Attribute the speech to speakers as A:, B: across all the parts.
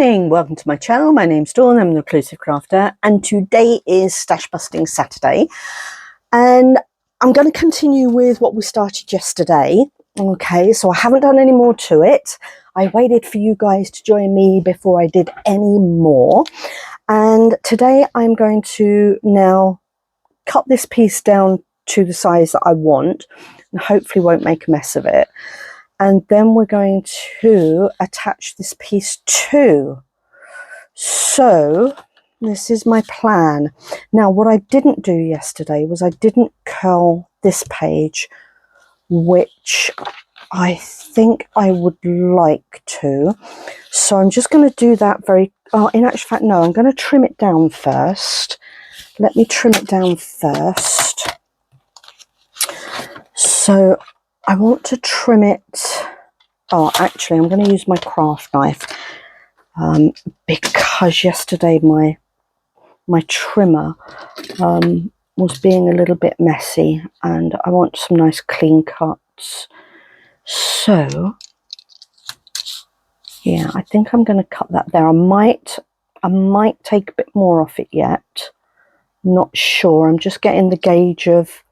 A: morning, welcome to my channel. My name's Dawn, I'm an inclusive crafter, and today is Stash Busting Saturday, and I'm going to continue with what we started yesterday. Okay, so I haven't done any more to it. I waited for you guys to join me before I did any more, and today I'm going to now cut this piece down to the size that I want and hopefully won't make a mess of it. And then we're going to attach this piece too. So this is my plan. Now what I didn't do yesterday was I didn't curl this page, which I think I would like to. So I'm just going to do that in actual fact, no, I'm going to trim it down first. Let me trim it down first. So I want to trim it. Oh, actually, I'm going to use my craft knife because yesterday my trimmer was being a little bit messy, and I want some nice clean cuts. So, yeah, I think I'm going to cut that there. I might take a bit more off it yet. Not sure. I'm just getting the gauge of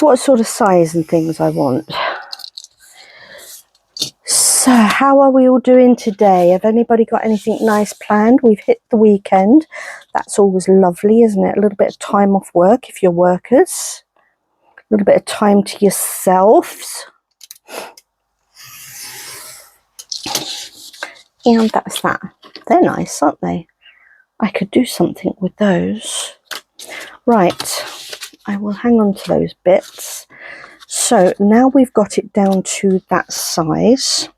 A: what sort of size and things I want. So how are we all doing today? Have anybody got anything nice planned? We've hit the weekend. That's always lovely, isn't it? A little bit of time off work if you're workers. A little bit of time to yourselves. And that's that. They're nice, aren't they? I could do something with those. Right. I will hang on to those bits. So now we've got it down to that size.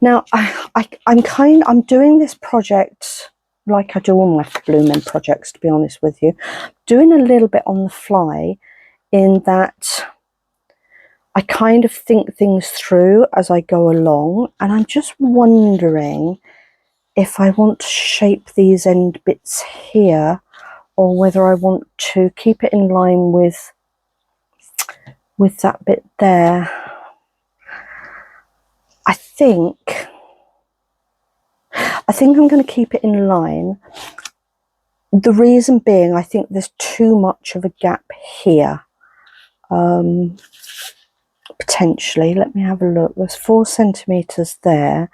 A: Now I'm doing this project like I do all my Blooming projects, to be honest with you. Doing a little bit on the fly, in that I kind of think things through as I go along, and I'm just wondering if I want to shape these end bits here, or whether I want to keep it in line with that bit there. I think I'm going to keep it in line. The reason being, I think there's too much of a gap here. Potentially, let me have a look. There's 4 centimeters there,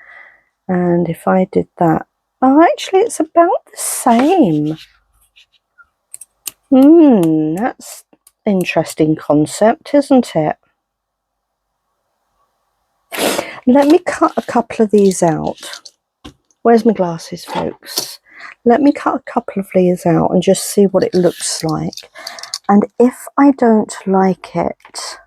A: and if I did that, oh, actually it's about the same. That's interesting concept, isn't it? Let me cut a couple of these out. Where's my glasses, folks? Let me cut a couple of these out and just see what it looks like. And if I don't like it,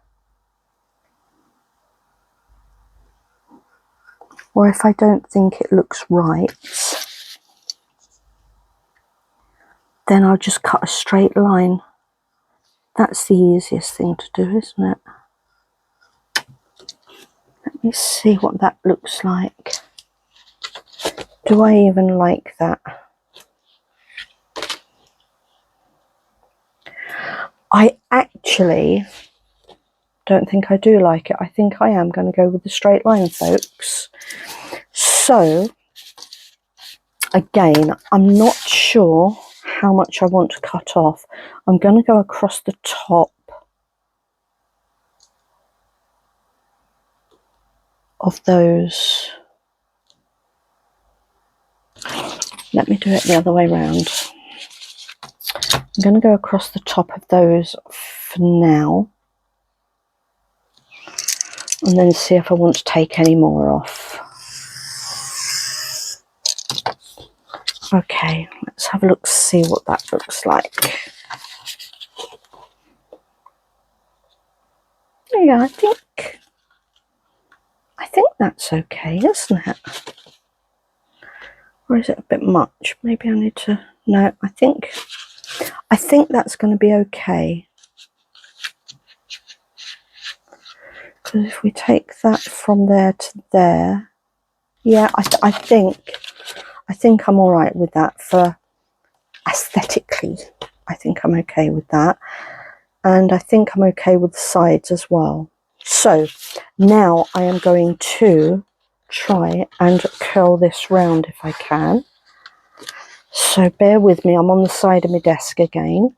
A: or if I don't think it looks right, then I'll just cut a straight line. That's the easiest thing to do, isn't it? Let me see what that looks like. Do I even like that? I actually don't think I do like it. I think I am going to go with the straight line, folks. So, again, I'm not sure how much I want to cut off. I'm going to go across the top of those. Let me do it the other way around. I'm going to go across the top of those for now, and then see if I want to take any more off. Okay, let's have a look, see what that looks like. Yeah, I think that's okay, isn't it? Or is it a bit much? Maybe I need to, no, I think that's going to be okay. Because if we take that from there to there, yeah, I think I'm all right with that. For aesthetically, I think I'm okay with that, and I think I'm okay with the sides as well. So now I am going to try and curl this round if I can. So bear with me, I'm on the side of my desk again.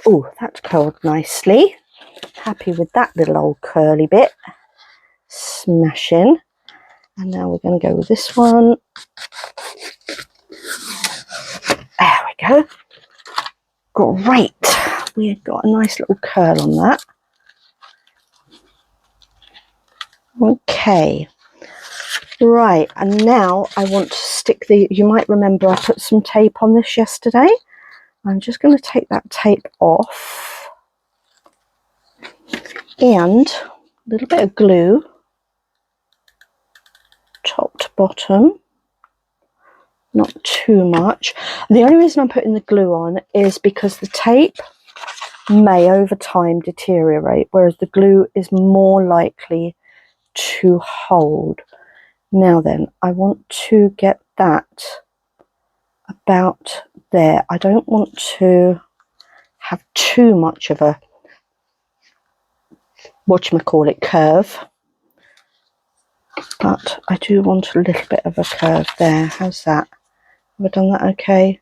A: Oh, that's curled nicely. Happy with that little old curly bit. Smashing. And now we're going to go with this one. There we go. Great. We've got a nice little curl on that. Okay. Right, and now I want to stick the, you might remember I put some tape on this yesterday. I'm just going to take that tape off. And a little bit of glue. Top to bottom. Not too much. The only reason I'm putting the glue on is because the tape may over time deteriorate, whereas the glue is more likely to hold. Now then, I want to get that about there. I don't want to have too much of a, whatchamacallit, curve, but I do want a little bit of a curve there. How's that? Have I done that okay?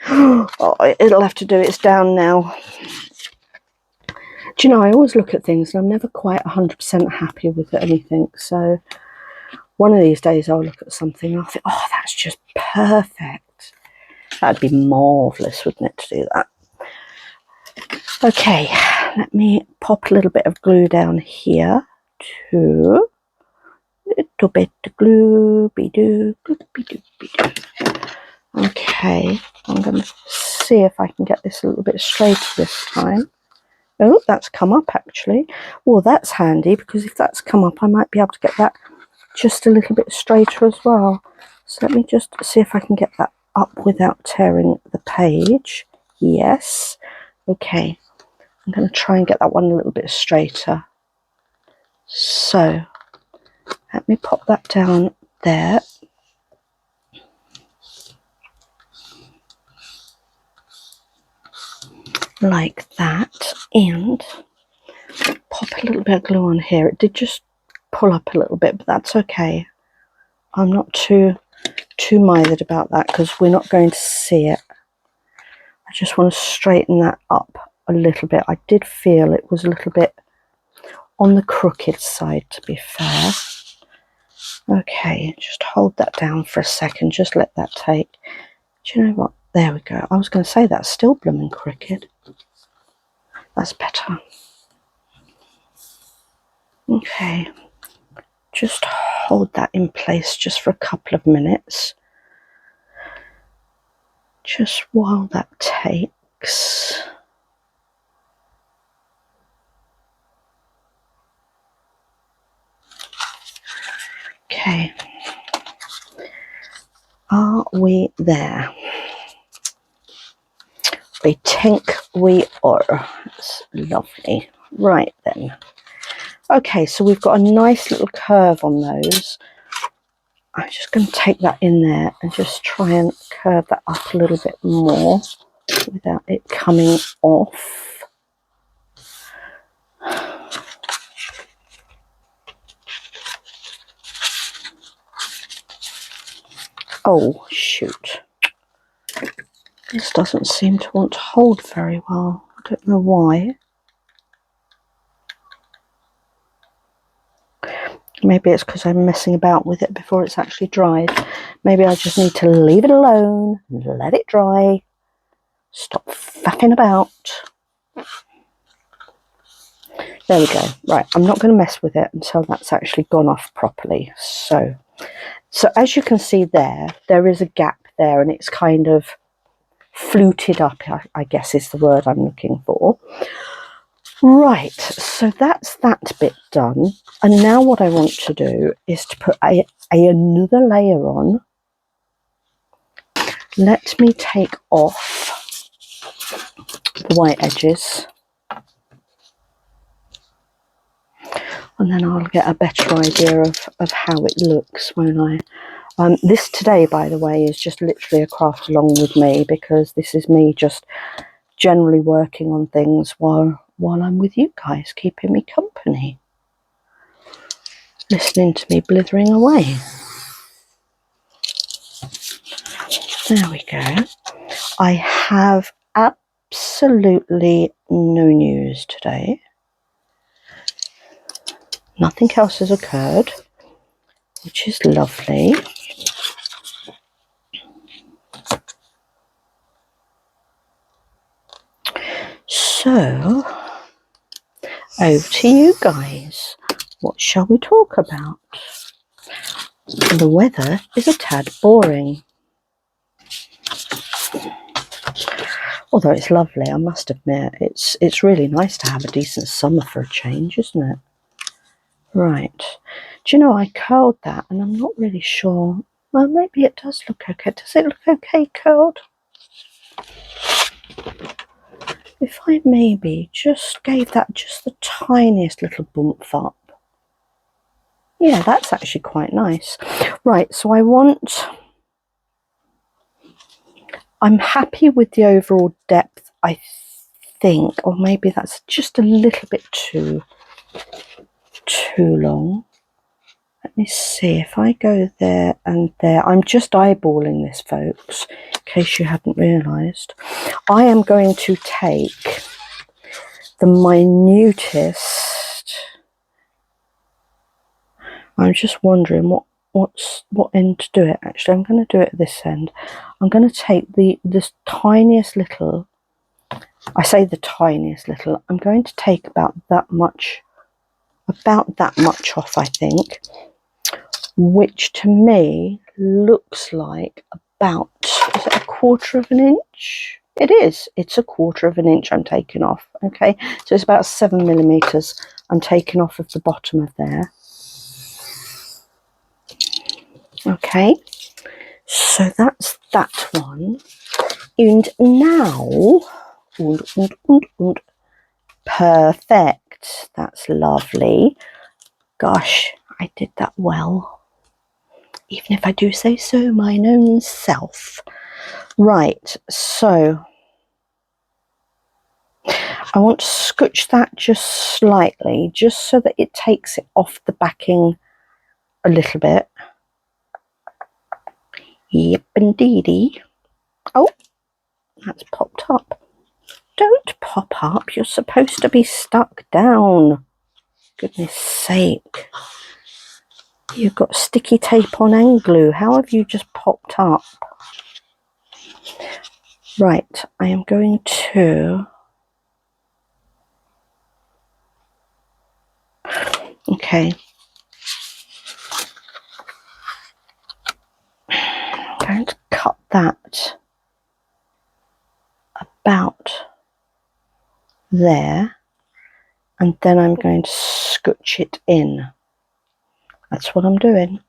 A: Oh, it'll have to do its down now. Do you know, I always look at things and I'm never quite 100% happy with anything. So one of these days I'll look at something and I'll think, oh, that's just perfect. That'd be marvellous, wouldn't it, to do that? Okay, let me pop a little bit of glue down here to little bit of glue, be-doo, be-doo, be-doo. Okay, I'm going to see if I can get this a little bit straighter this time. Oh, that's come up actually. Well, that's handy, because if that's come up I might be able to get that just a little bit straighter as well. So let me just see if I can get that up without tearing the page. Yes. Okay, I'm going to try and get that one a little bit straighter. So let me pop that down there. Like that, and pop a little bit of glue on here. It did just pull up a little bit, but that's okay. I'm not too mithered about that because we're not going to see it. I just want to straighten that up a little bit. I did feel it was a little bit on the crooked side, to be fair. Okay, just hold that down for a second. Just let that take. Do you know what? There we go. I was going to say that's still blooming crooked. That's better. Okay, just hold that in place just for a couple of minutes. Just while that takes. Okay. Are we there? I think we are. That's lovely. Right then. Okay, so we've got a nice little curve on those. I'm just going to take that in there and just try and curve that up a little bit more without it coming off. Oh, shoot. This doesn't seem to want to hold very well. I don't know why. Maybe it's because I'm messing about with it before it's actually dried. Maybe I just need to leave it alone, let it dry, stop faffing about. There we go. Right, I'm not going to mess with it until that's actually gone off properly. So as you can see there is a gap there, and it's kind of fluted up, I guess is the word I'm looking for. Right, so that's that bit done. And now what I want to do is to put another layer on. Let me take off the white edges. And then I'll get a better idea of how it looks, won't I? This today, by the way, is just literally a craft along with me, because this is me just generally working on things while while I'm with you guys, keeping me company, listening to me blithering away. There we go. I have absolutely no news today. Nothing else has occurred, which is lovely. So, over to you guys. What shall we talk about? The weather is a tad boring. Although it's lovely, I must admit, it's really nice to have a decent summer for a change, isn't it? Right. Do you know, I curled that and I'm not really sure. Well, maybe it does look okay. Does it look okay curled? If I maybe just gave that just the tiniest little bump up. Yeah, that's actually quite nice. Right, so I'm happy with the overall depth, I think, or maybe that's just a little bit too long. Let me see if I go there and there. I'm just eyeballing this, folks, in case you hadn't realised. I am going to take the minutest. I'm just wondering what end to do it. Actually, I'm going to do it at this end. I'm going to take this tiniest little. I say the tiniest little. I'm going to take about that much off, I think, which to me looks like about, is it a 1/4 of an inch? It is. It's a 1/4 of an inch I'm taking off. Okay, so it's about 7 millimeters I'm taking off of the bottom of there. Okay, so that's that one. And now, perfect. That's lovely. Gosh, I did that well. Even if I do say so mine own self. Right, so I want to scooch that just slightly, just so that it takes it off the backing a little bit. Yep, indeedy. Oh, that's popped up. Don't pop up. You're supposed to be stuck down. Goodness sake. You've got sticky tape on and glue. How have you just popped up? Right, I am going to... Okay. I'm going to cut that about there, and then I'm going to scooch it in. That's what I'm doing.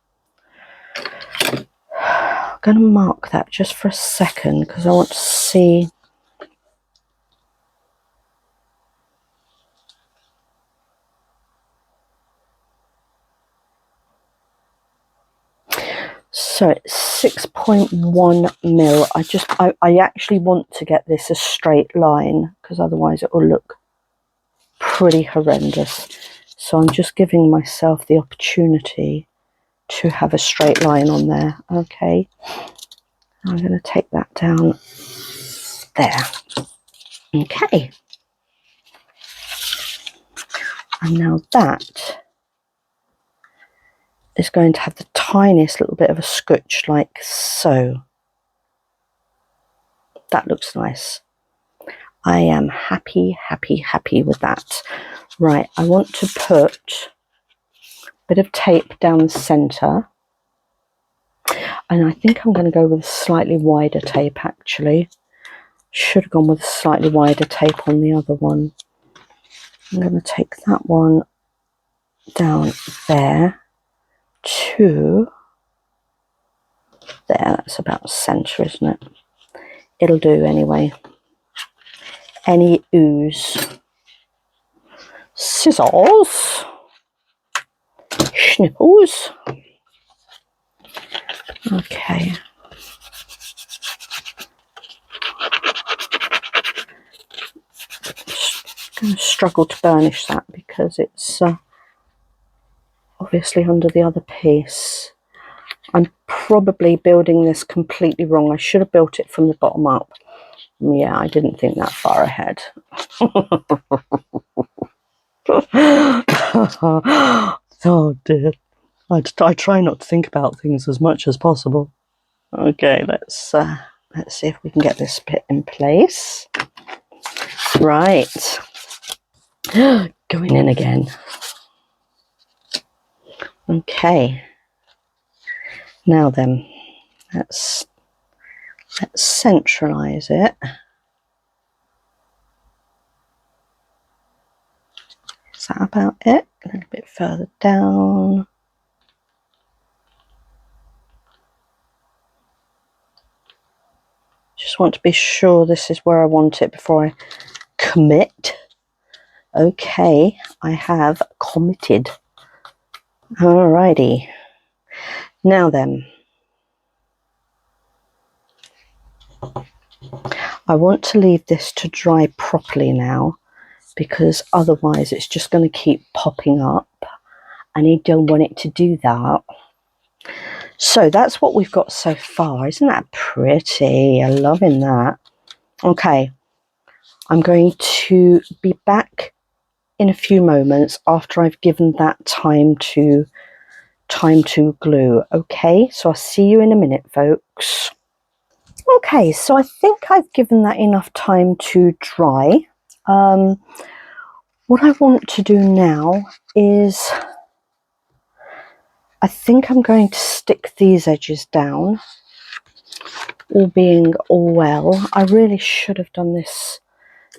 A: I'm going to mark that just for a second because I want to see. So it's 6.1 mil. I actually want to get this a straight line because otherwise it will look pretty horrendous. So I'm just giving myself the opportunity to have a straight line on there. Okay, I'm going to take that down there. Okay, and now that is going to have the tiniest little bit of a scooch like so. That looks nice. I am happy with that. Right, I want to put a bit of tape down the centre, and I think I'm going to go with a slightly wider tape actually. Should have gone with slightly wider tape on the other one. I'm going to take that one down there to there. That's about centre, isn't it? It'll do anyway. Any ooze. Scissors. Schnipples. Okay. I'm going to struggle to burnish that because it's obviously under the other piece. I'm probably building this completely wrong. I should have built it from the bottom up. Yeah, I didn't think that far ahead. Oh dear. I try not to think about things as much as possible. Okay, let's see if we can get this bit in place. Right. Going in again. Okay. Now then, let's centralize it. Is that about it? A little bit further down. Just want to be sure this is where I want it before I commit. Okay, I have committed. Alrighty. Now then, I want to leave this to dry properly now, because otherwise it's just going to keep popping up and I don't want it to do that. So that's what we've got so far. Isn't that pretty? I'm loving that. Okay, I'm going to be back in a few moments after I've given that time to glue. Okay, so I'll see you in a minute, folks. Okay, so I think I've given that enough time to dry. What I want to do now is, I think I'm going to stick these edges down, all being all well. I really should have done this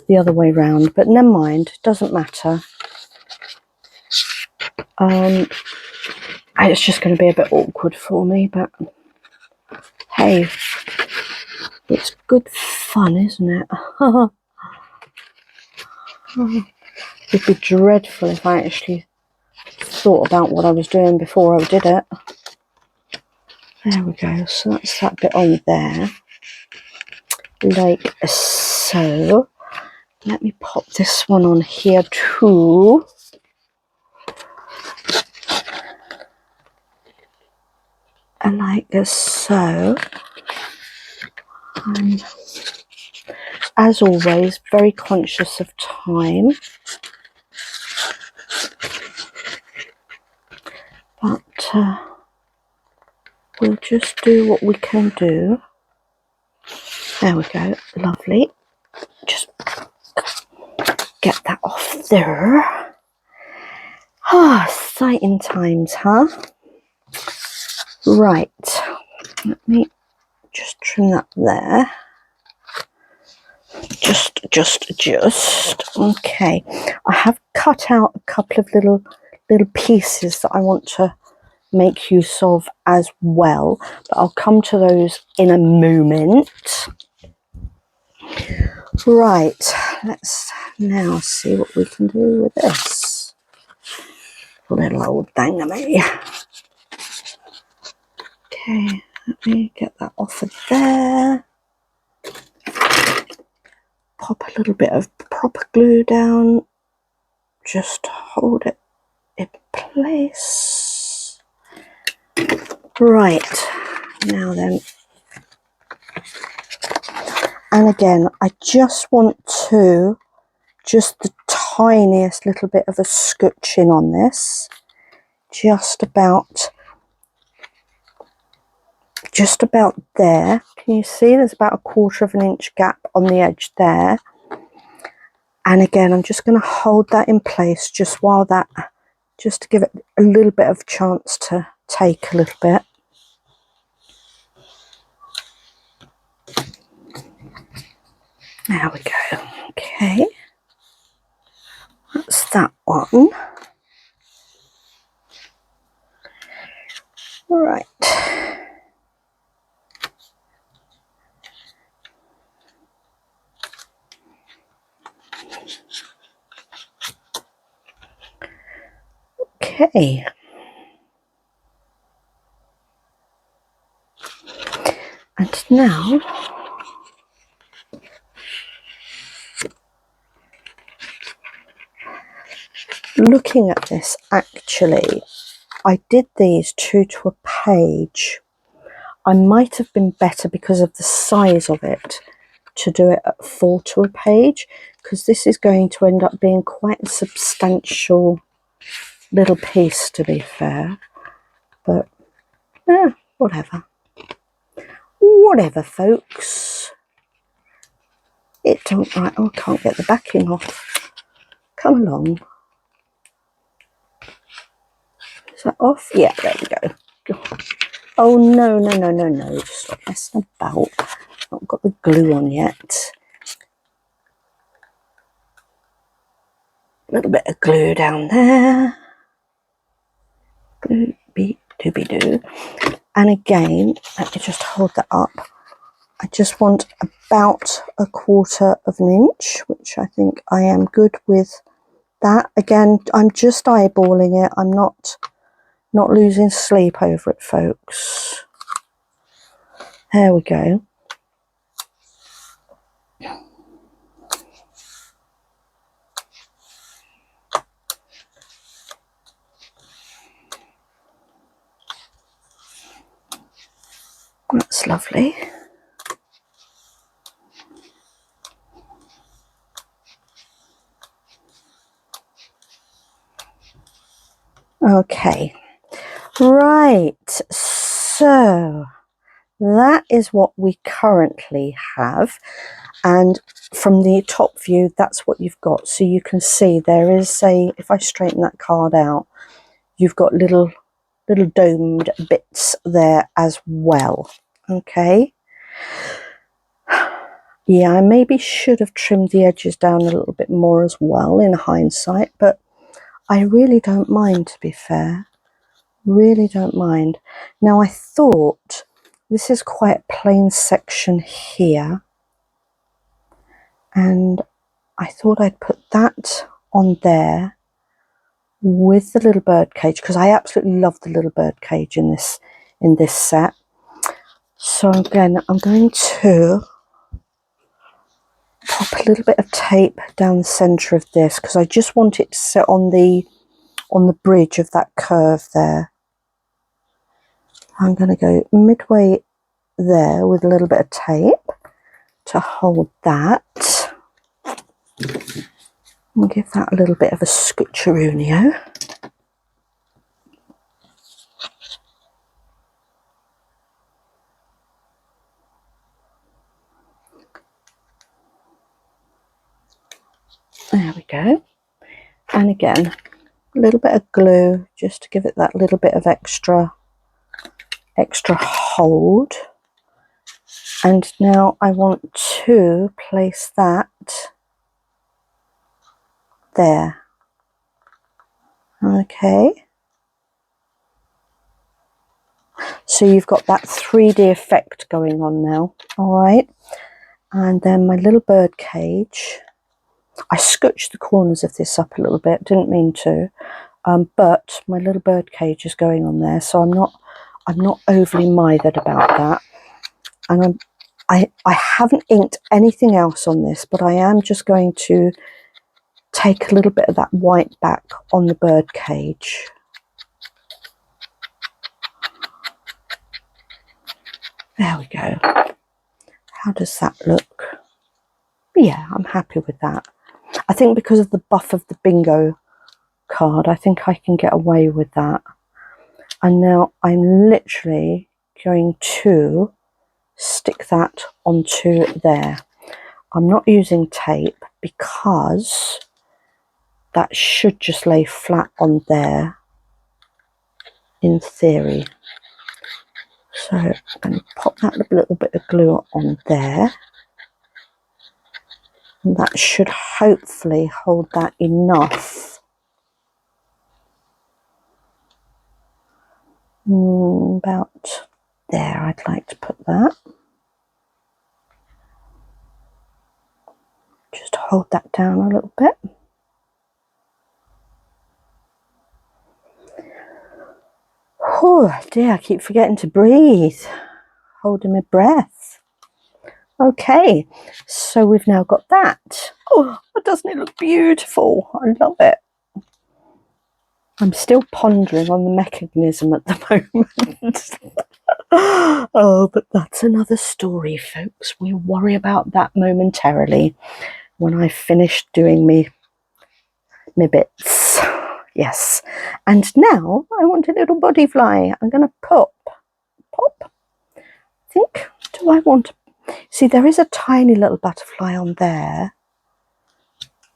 A: the other way round, but never mind, doesn't matter. It's just going to be a bit awkward for me, but hey, it's good fun, isn't it? It'd be dreadful if I actually thought about what I was doing before I did it. There we go, so that's that bit on there, like so. Let me pop this one on here too. And like so. I'm, as always, very conscious of time. But we'll just do what we can do. There we go, lovely. Just get that off there. Ah, exciting times, huh? Right, let me just trim that there. Just. Okay, I have cut out a couple of little pieces that I want to make use of as well, but I'll come to those in a moment. Right, let's now see what we can do with this little old thingamy. Okay, let me get that off of there. Pop a little bit of proper glue down, just to hold it in place. Right, now then, and again, I just want to, just the tiniest little bit of a scooching on this, just about there. Can you see there's about a 1/4 of an inch gap on the edge there? And again, I'm just going to hold that in place just while that, just to give it a little bit of chance to take a little bit. There we go. Okay, that's that one. Right. Okay. And now looking at this, actually, I did these 2 to a page. I might have been better because of the size of it to do it at 4 to a page, because this is going to end up being quite a substantial little piece, to be fair. But yeah, whatever. Whatever, folks. It don't right. Oh, I can't get the backing off. Come along. Is that off? Yeah, there we go. Oh no, no, no, no, no. Just stop messing about. Not got the glue on yet. A little bit of glue down there. Glue beep doobie doo. And again, let me just hold that up. I just want about 1/4 of an inch, which I think I am good with that. Again, I'm just eyeballing it. I'm not losing sleep over it, folks. There we go. That's lovely. Okay, right, so that is what we currently have, and from the top view that's what you've got. So you can see there is a, if I straighten that card out, you've got little domed bits there as well. Okay, yeah, I maybe should have trimmed the edges down a little bit more as well in hindsight, but I really don't mind, to be fair. Really don't mind. Now, I thought this is quite a plain section here, and I thought I'd put that on there with the little bird cage, because I absolutely love the little bird cage in this set. So again, I'm going to pop a little bit of tape down the center of this, because I just want it to sit on the bridge of that curve there. I'm going to go midway there with a little bit of tape to hold that, and give that a little bit of a scoocheroo. There we go. And again, a little bit of glue just to give it that little bit of extra hold. And now I want to place that there. Okay. So you've got that 3D effect going on now. All right. And then my little bird cage. I scooched the corners of this up a little bit, didn't mean to, but my little bird cage is going on there, so I'm not overly mithered about that. And I haven't inked anything else on this, but I am just going to take a little bit of that white back on the bird cage. There we go. How does that look? Yeah, I'm happy with that. I think because of the buff of the bingo card, I think I can get away with that. And now I'm literally going to stick that onto there. I'm not using tape because that should just lay flat on there in theory. So I'm going to pop that little bit of glue on there, and that should hopefully hold that enough. About there, I'd like to put that. Just hold that down a little bit. Oh dear, I keep forgetting to breathe. Holding my breath. Okay, so we've now got that. Oh, doesn't it look beautiful? I love it. I'm still pondering on the mechanism at the moment. Oh, but that's another story, folks. We'll worry about that momentarily when I finish doing me bits. Yes. And now I want a little body fly. I'm going to pop. I think, do I want... See, there is a tiny little butterfly on there.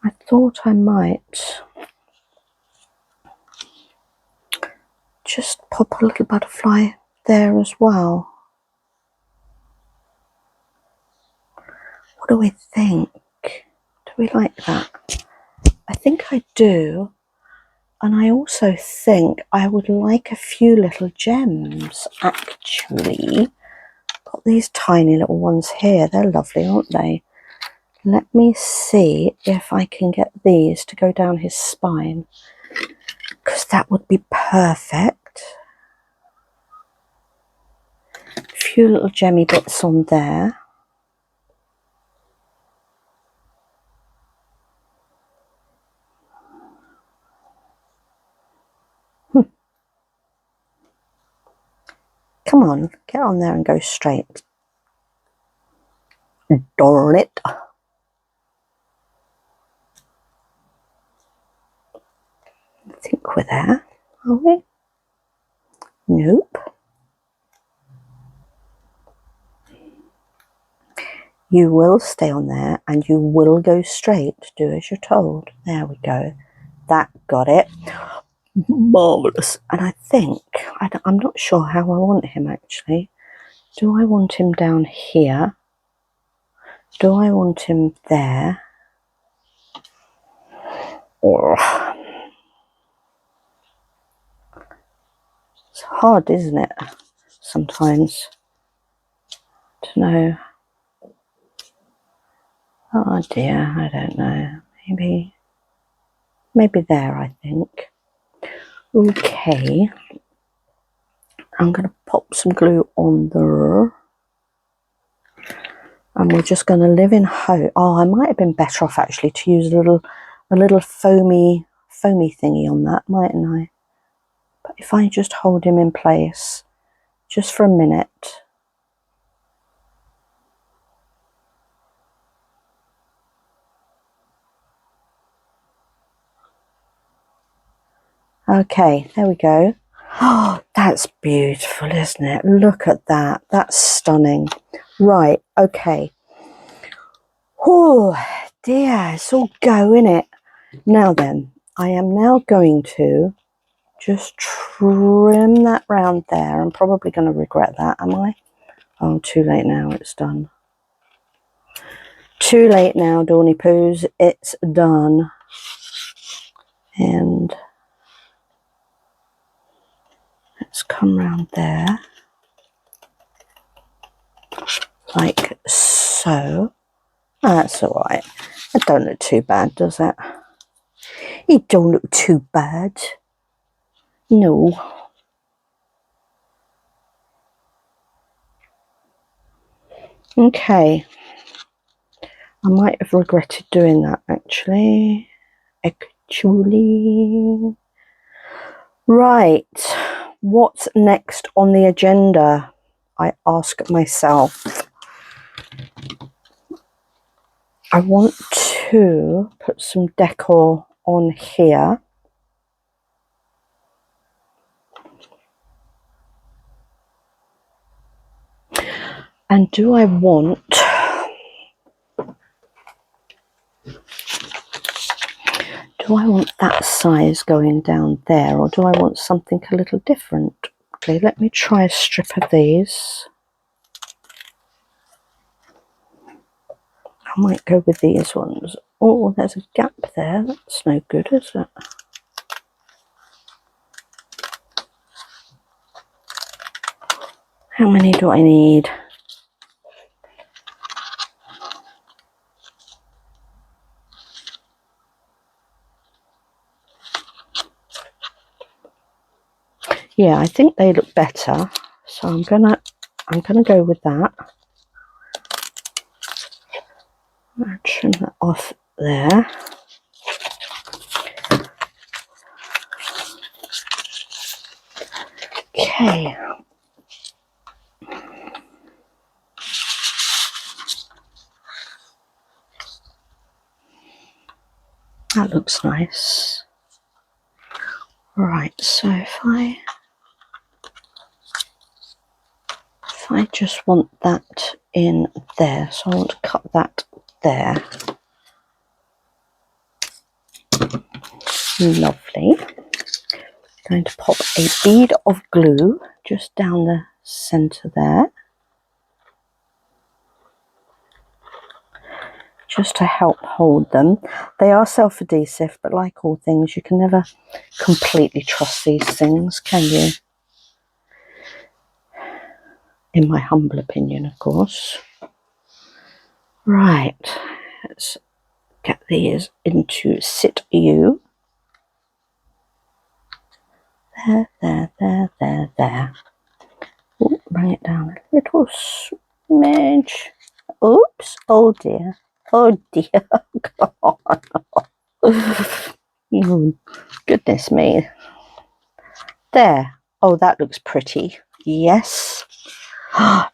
A: I thought I might just pop a little butterfly there as well. What do we think? Do we like that? I think I do. And I also think I would like a few little gems, actually. Got these tiny little ones here. They're lovely, aren't they? Let me see if I can get these to go down his spine, because that would be perfect. A few little gemmy bits on there. Come on, get on there and go straight. Darn it. I think we're there, are we? Nope. You will stay on there and you will go straight. Do as you're told. There we go. That got it. Marvellous. And I think, I'm not sure how I want him actually. Do I want him down here? Do I want him there? Or... It's hard, isn't it? Sometimes to know. Oh dear, I don't know. Maybe there, I think. Okay. I'm going to pop some glue on there. And we're just going to live in hope. Oh, I might have been better off actually to use a little foamy thingy on that, mightn't I? But if I just hold him in place just for a minute. Okay, there we go. Oh, that's beautiful, isn't it? Look at that. That's stunning. Right, okay. Oh dear, it's all go, innit? Now then, I am now going to just trim that round there. I'm probably going to regret that, am I? Oh, too late now, it's done. Too late now, Dawny Poos, it's done. And let's come round there. Like so. That's alright. It don't look too bad, does it? It don't look too bad. No. Okay. I might have regretted doing that actually. Right. What's next on the agenda? I ask myself. I want to put some decor on here. And do I want that size going down there, or do I want something a little different? Okay, let me try a strip of these. I might go with these ones. Oh, there's a gap there. That's no good, is it? How many do I need? Yeah, I think they look better. So I'm gonna go with that. I'm gonna trim that off there. Okay. That looks nice. Right, so if I just want that in there, so I want to cut that there. Lovely. Going to pop a bead of glue just down the centre there, just to help hold them. They are self-adhesive, but like all things, you can never completely trust these things, can you? In my humble opinion, of course. Right, let's get these into situ. There, there, there, there, there. Ooh, bring it down a little smidge. Oops, oh dear. Oh dear, come on. Oh, goodness me. There. Oh, that looks pretty. Yes.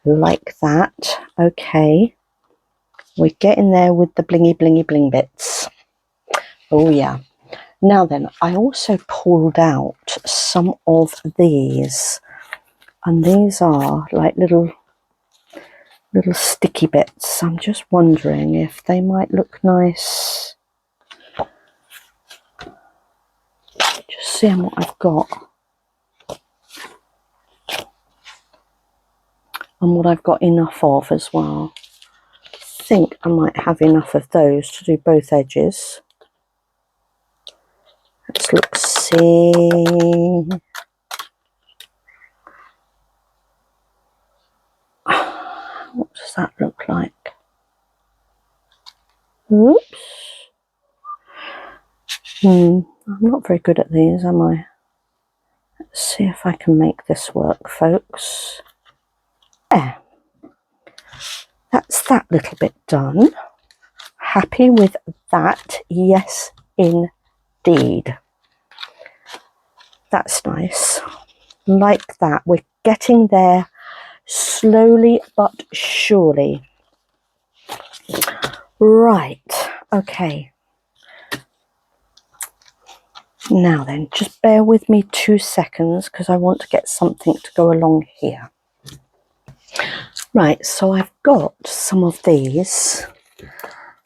A: Like that. Okay. We're getting there with the blingy, blingy, bling bits. Oh, yeah. Now then, I also pulled out some of these. And these are like little sticky bits. I'm just wondering if they might look nice. Just seeing what I've got. And what I've got enough of as well. I think I might have enough of those to do both edges. Let's look, see. What does that look like? Oops. I'm not very good at these, am I? Let's see if I can make this work, folks. There. That's that little bit done. Happy with that? Yes, indeed. That's nice. Like that. We're getting there slowly but surely. Right. Okay. Now then, just bear with me 2 seconds because I want to get something to go along here. Right, so I've got some of these.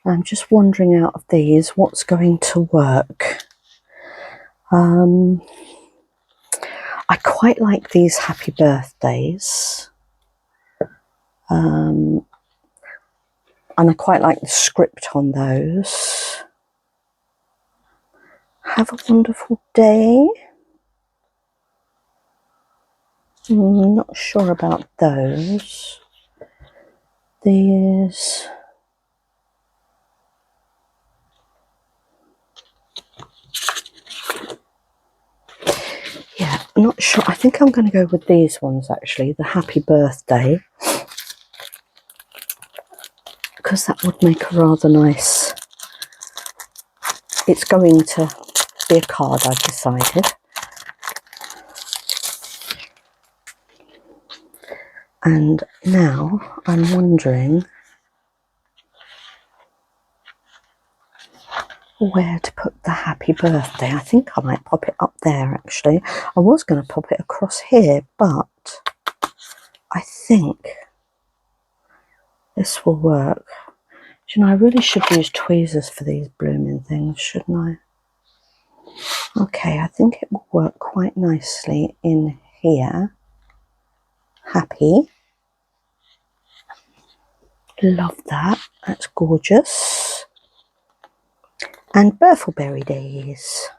A: I'm just wondering out of these what's going to work. I quite like these happy birthdays. And I quite like the script on those. Have a wonderful day. Not sure about those. These. Yeah, not sure. I think I'm going to go with these ones actually, the happy birthday. Because that would make a rather nice. It's going to be a card, I've decided. And now I'm wondering where to put the happy birthday. I think I might pop it up there actually. I was going to pop it across here, but I think this will work. Do you know, I really should use tweezers for these blooming things, shouldn't I? Okay, I think it will work quite nicely in here. Happy. Love that. That's gorgeous. And Berthelberry Days.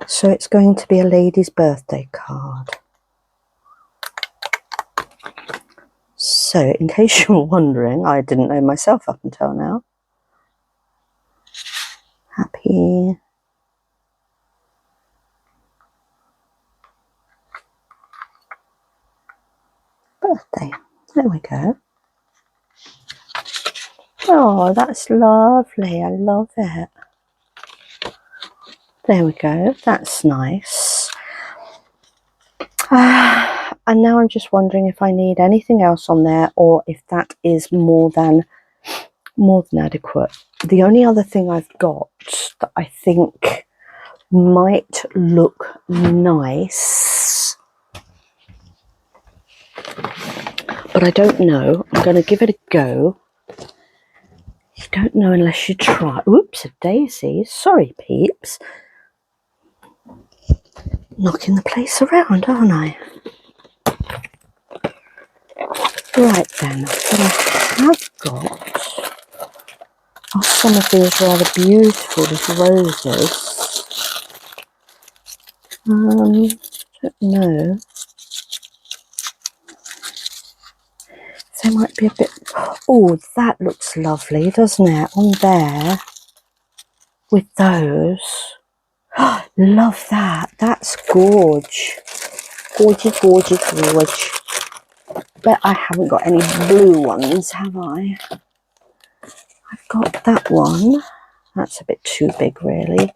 A: So it's going to be a lady's birthday card. So in case you were wondering, I didn't know myself up until now. Happy birthday. There we go. Oh, that's lovely. I love it. There we go, that's nice. And now I'm just wondering if I need anything else on there, or if that is more than adequate. The only other thing I've got that I think might look nice, but I don't know. I'm going to give it a go. You don't know unless you try. Oops, a daisy. Sorry, peeps. Knocking the place around, aren't I? Right then, what I have got are some of these rather beautiful little roses. Don't know. They might be a bit... Oh, that looks lovely, doesn't it? On there, with those. Love that. That's gorge. Gorgy, gorgy, gorge. Bet I haven't got any blue ones, have I? I've got that one. That's a bit too big, really.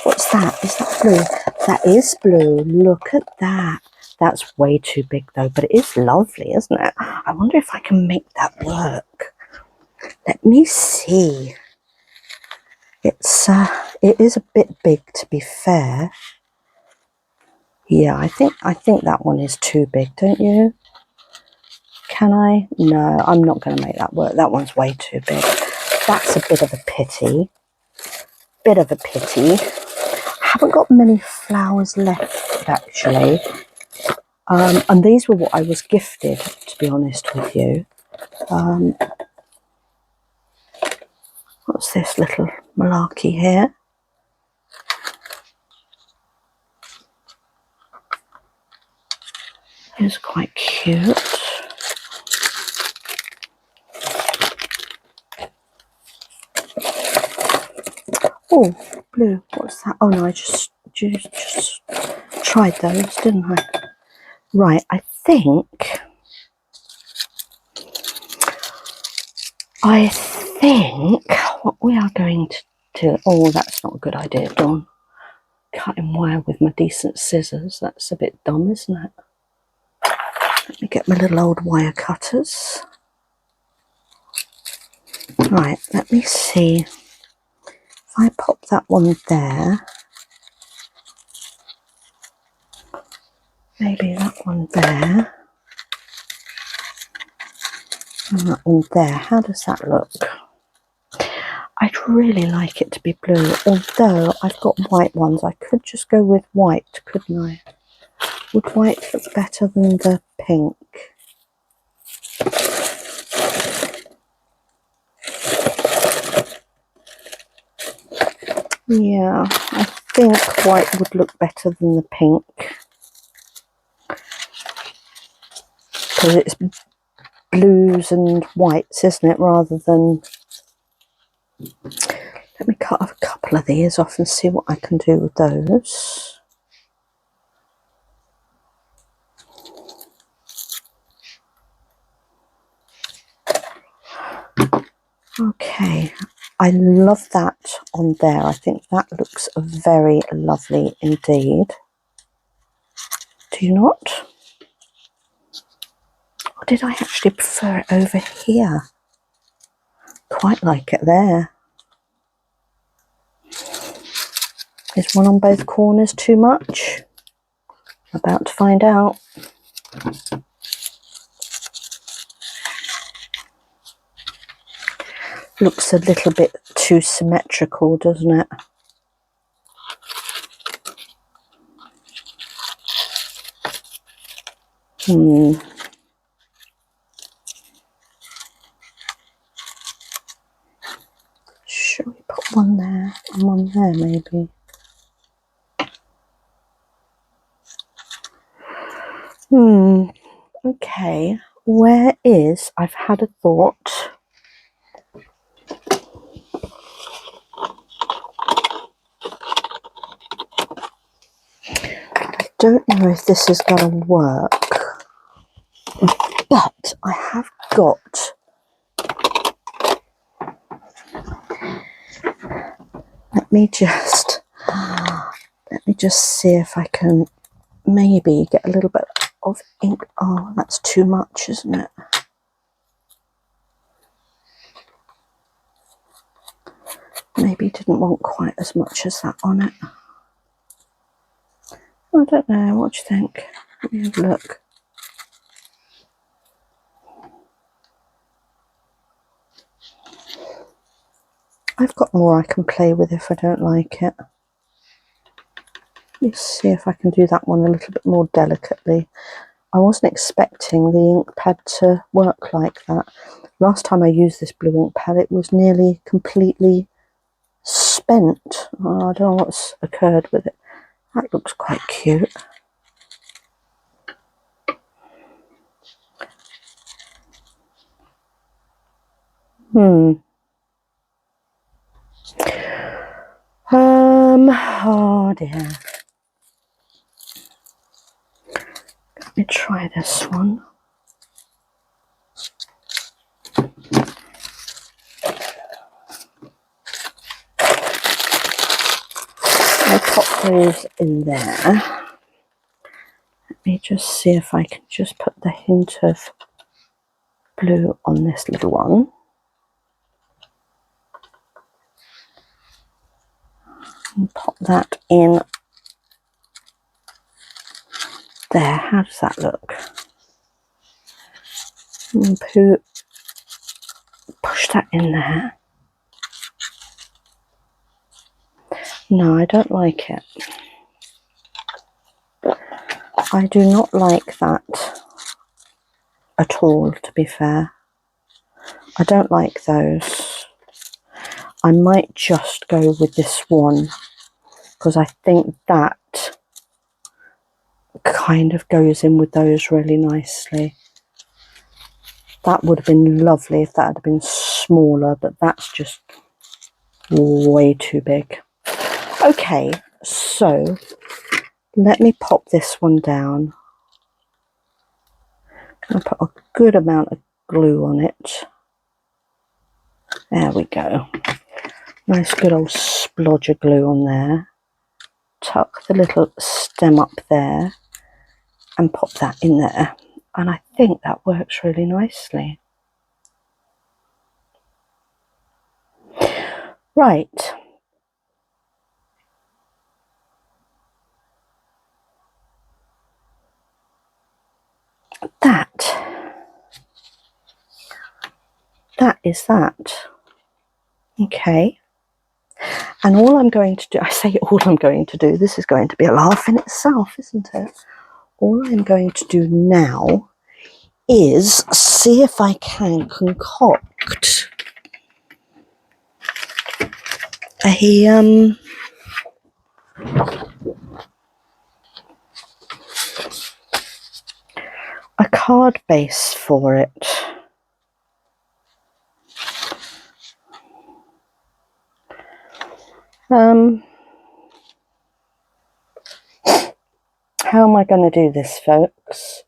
A: What's that? Is that blue? That is blue. Look at that. That's way too big, though, but it is lovely, isn't it? I wonder if I can make that work. Let me see. It is a bit big, to be fair. Yeah, I think that one is too big, don't you? Can I? No, I'm not going to make that work. That one's way too big. That's a bit of a pity. Bit of a pity. I haven't got many flowers left, actually. And these were what I was gifted, to be honest with you. What's this little malarkey here? It's quite cute. Oh, blue. What's that? Oh no, I just tried those, didn't I? Right, I think what we are going to do... Oh, that's not a good idea, Dawn. Cutting wire with my decent scissors. That's a bit dumb, isn't it? Let me get my little old wire cutters. Right, let me see. If I pop that one there, maybe that one there, and that one there. How does that look? I'd really like it to be blue, although I've got white ones. I could just go with white, couldn't I? Would white look better than the pink? Yeah, I think white would look better than the pink. Because it's blues and whites, isn't it, rather than... Let me cut a couple of these off and see what I can do with those. Okay, I love that on there. I think that looks very lovely indeed. Do you not? Or did I actually prefer it over here? Quite like it there. Is one on both corners too much? About to find out. Looks a little bit too symmetrical, doesn't it? Should we put one there and one there, maybe? Okay. Where is... I've had a thought. I don't know if this is going to work, but I have got... Let me just... Let me just see if I can maybe get a little bit of ink. Oh, that's too much, isn't it? Maybe didn't want quite as much as that on it. I don't know, what do you think? Let me have a look. I've got more I can play with if I don't like it. Let's see if I can do that one a little bit more delicately. I wasn't expecting the ink pad to work like that. Last time I used this blue ink pad, it was nearly completely spent. Oh, I don't know what's occurred with it. That looks quite cute. Oh dear. Let me try this one. I'll pop those in there. Let me just see if I can just put the hint of blue on this little one. And pop that in there. How does that look? And push that in there. No, I don't like it. I do not like that at all, to be fair. I don't like those. I might just go with this one because I think that kind of goes in with those really nicely. That would have been lovely if that had been smaller, but that's just way too big. Okay, so let me pop this one down. I'm going to put a good amount of glue on it. There we go. Nice good old splodge of glue on there. Tuck the little stem up there and pop that in there. And I think that works really nicely. Right. That is that. Okay. And all I'm going to do, I say all I'm going to do, this is going to be a laugh in itself, isn't it? All I'm going to do now is see if I can concoct a card base for it. How am I going to do this, folks?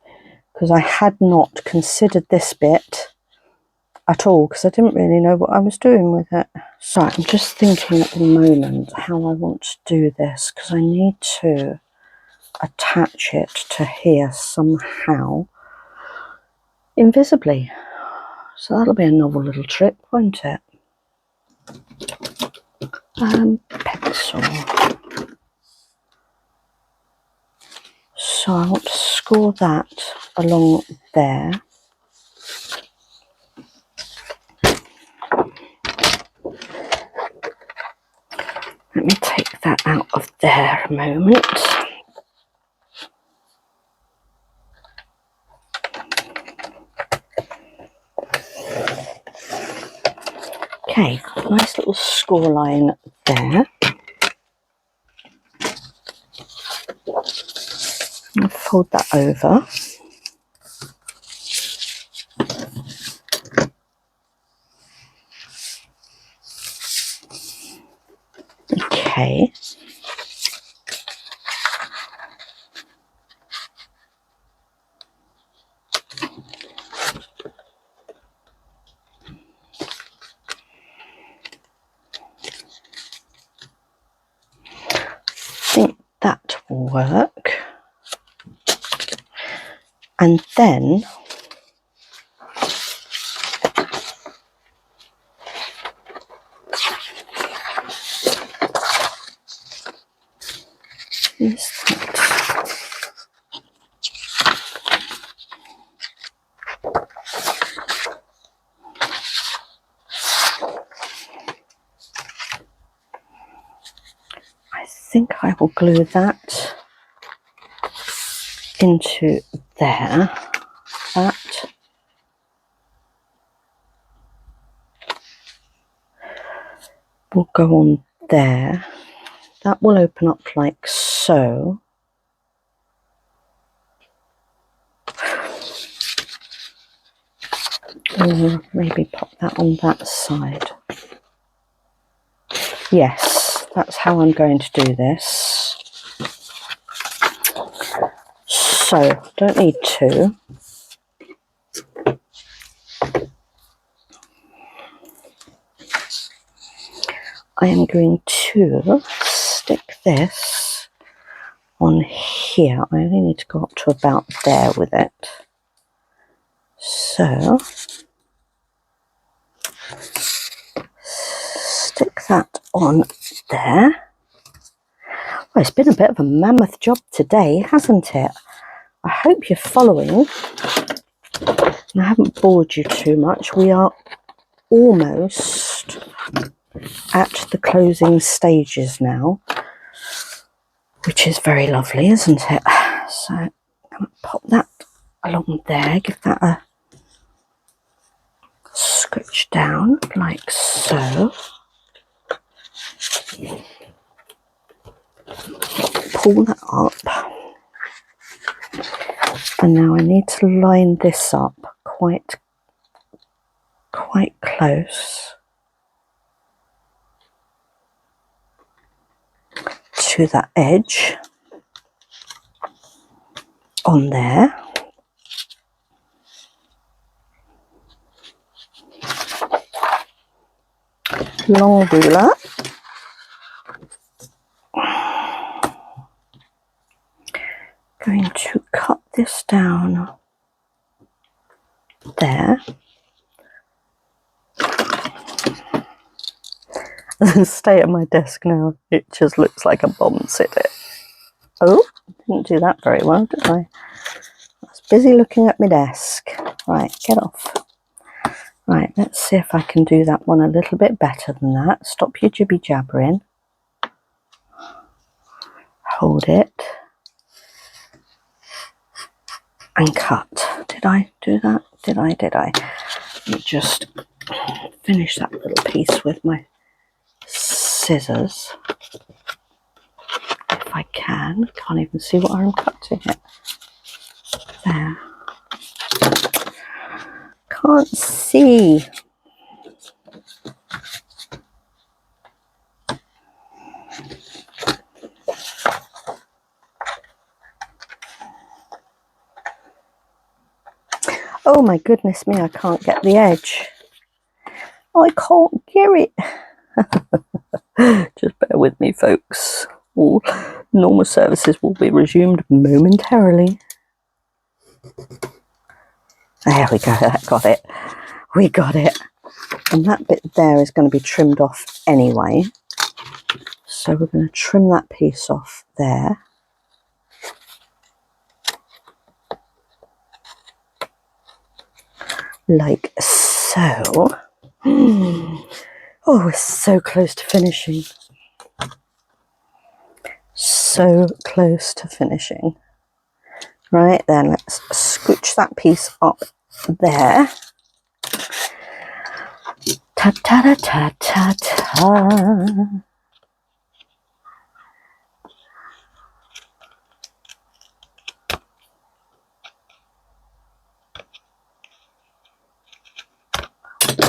A: Because I had not considered this bit at all, because I didn't really know what I was doing with it. So I'm just thinking at the moment how I want to do this, because I need to attach it to here somehow invisibly. So that'll be a novel little trick, won't it? Pencil. So I want to score that along there. Let me take that out of there a moment. Okay, nice little score line there. I'll fold that over. Okay. I think work. And then is that. I think I will glue that into there. That will go on there. That will open up like so. Or maybe pop that on that side. Yes, that's how I'm going to do this. So, don't need two. I am going to stick this on here. I only need to go up to about there with it. So, stick that on there. Well, it's been a bit of a mammoth job today, hasn't it? I hope you're following. I haven't bored you too much. We are almost at the closing stages now, which is very lovely, isn't it? So I'm going to pop that along there, give that a scratch down like so. Pull that up. And now I need to line this up quite close to that edge on there. Long ruler. Going to cut this down there. Stay at my desk now. It just looks like a bomb city. Oh, didn't do that very well, did I? I was busy looking at my desk. Right, get off. Right, let's see if I can do that one a little bit better than that. Stop your jibby jabbering. Hold it. And cut. Did I do that? Did I? Let me just finish that little piece with my scissors. If I can. Can't even see what I'm cutting it. There. Can't see. Oh my goodness me, I can't get the edge. I can't get it. Just bear with me, folks. All normal services will be resumed momentarily. There we go, that got it. We got it. And that bit there is going to be trimmed off anyway. So we're going to trim that piece off there. Like so. Oh, we're so close to finishing. So close to finishing. Right then, let's scooch that piece up there. Ta ta ta ta ta ta.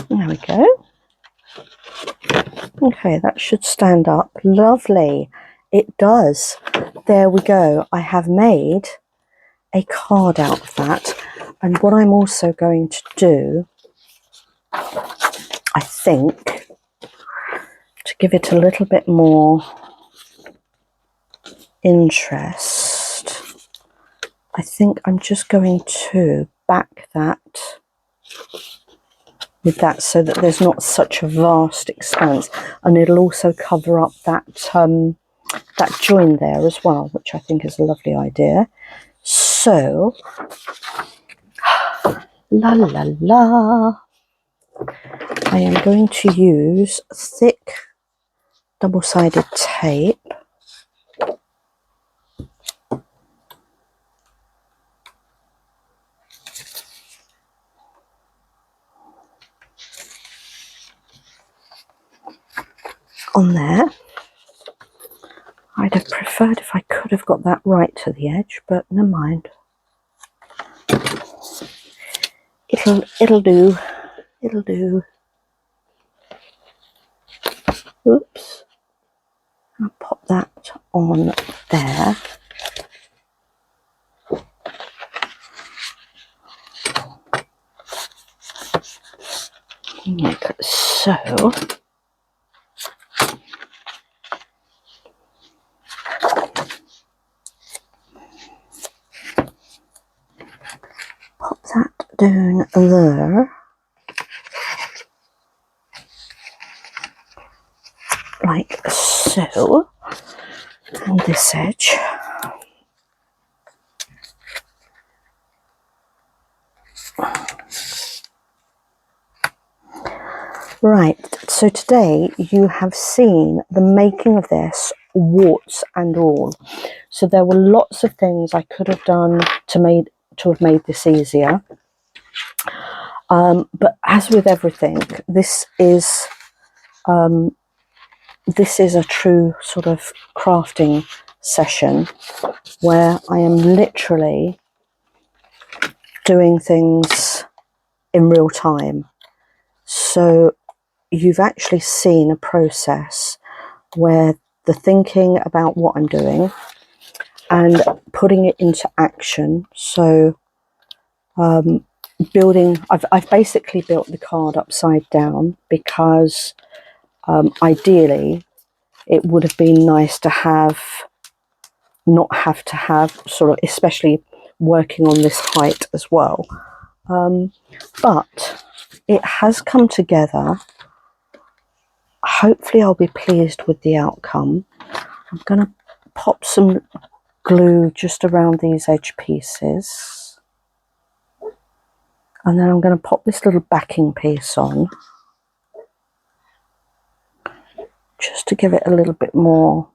A: There we go. Okay, that should stand up. Lovely. It does. There we go. I have made a card out of that. And what I'm also going to do, I think, to give it a little bit more interest, I think I'm just going to back that with that so that there's not such a vast expanse, and it'll also cover up that that join there as well, which I think is a lovely idea. So la la la, I am going to use thick double-sided tape on there. I'd have preferred if I could have got that right to the edge, but never mind. It'll do. It'll do. Oops. I'll pop that on there. Like so. Pop that down there. Like so. And this edge. Right, so today you have seen the making of this, warts and all. So there were lots of things I could have done to have made this easier. But as with everything, this is a true sort of crafting session where I am literally doing things in real time. So you've actually seen a process where the thinking about what I'm doing and putting it into action. So I've basically built the card upside down because ideally it would have been nice to not have to have sort of, especially working on this height as well. But it has come together. Hopefully I'll be pleased with the outcome. I'm going to pop some glue just around these edge pieces. And then I'm going to pop this little backing piece on. Just to give it a little bit more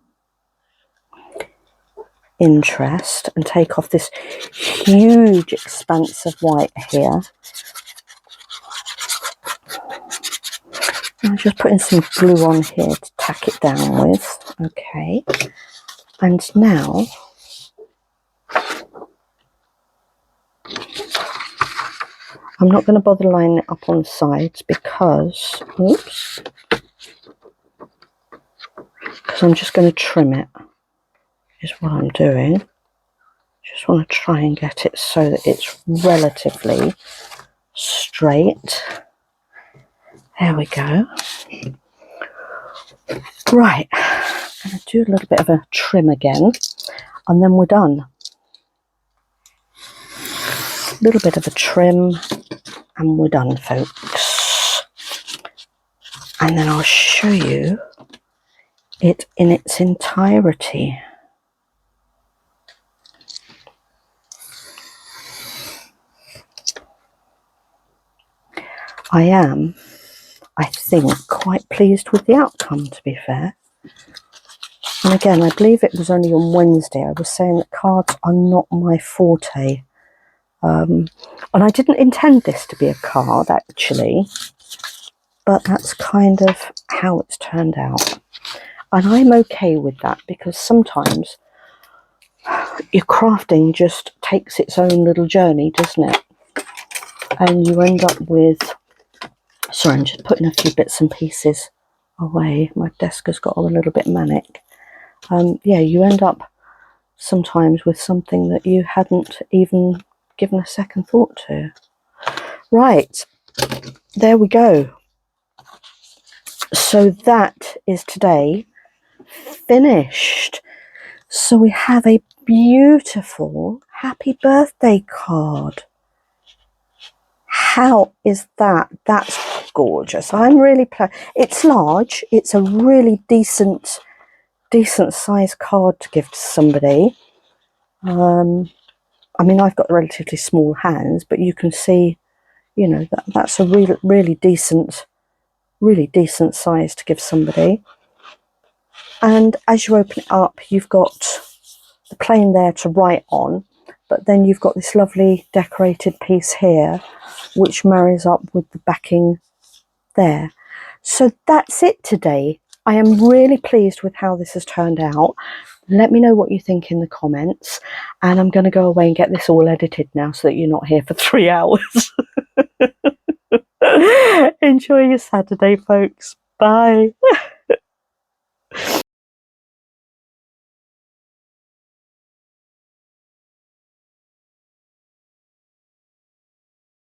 A: interest and take off this huge expanse of white here. I'm just putting some glue on here to tack it down with. Okay, and now I'm not going to bother lining it up on the sides because, oops, because I'm just going to trim it, is what I'm doing. Just want to try and get it so that it's relatively straight. There we go. Right, I'm going to do a little bit of a trim again, and then we're done. A little bit of a trim, and we're done, folks. And then I'll show you it in its entirety. I am, I think, quite pleased with the outcome, to be fair. And again, I believe it was only on Wednesday I was saying that cards are not my forte. And I didn't intend this to be a card, actually, but that's kind of how it's turned out. And I'm okay with that because sometimes your crafting just takes its own little journey, doesn't it? And you end up with... Sorry, I'm just putting a few bits and pieces away. My desk has got a little bit manic. Yeah, you end up sometimes with something that you hadn't even given a second thought to. Right, there we go. So that is today finished. So we have a beautiful happy birthday card. How is that? That's gorgeous. I'm really it's large. It's a really decent size card to give to somebody. I mean, I've got relatively small hands, but you can see, you know, that's a really decent size to give somebody. And as you open it up, you've got the plane there to write on, but then you've got this lovely decorated piece here, which marries up with the backing there. So that's it today. I am really pleased with how this has turned out. Let me know what you think in the comments, and I'm going to go away and get this all edited now so that you're not here for 3 hours. Enjoy your Saturday, folks. Bye.